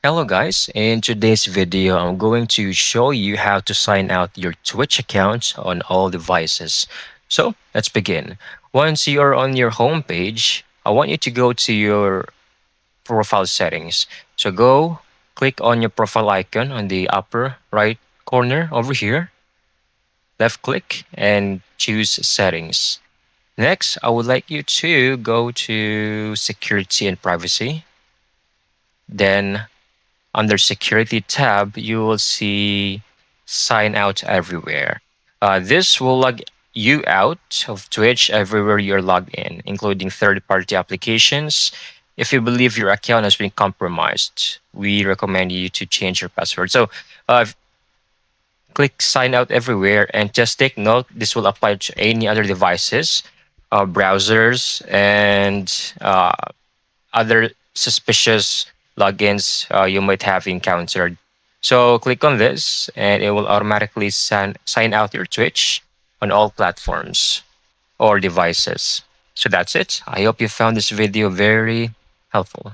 Hello guys, in today's video I'm going to show you how to sign out your Twitch account on all devices. So let's begin. Once you're on your home page, I want you to go to your profile settings. So go click on your profile icon on the upper right corner over here, left click and choose settings. Next, I would like you to go to security and privacy. Then under security tab, you will see sign out everywhere. This will log you out of Twitch everywhere you're logged in, including third-party applications. If you believe your account has been compromised, we recommend you to change your password. So click sign out everywhere and just take note this will apply to any other devices, browsers, and other suspicious logins you might have encountered. So click on this and it will automatically sign out your Twitch on all platforms or devices. So that's it. I hope you found this video very helpful.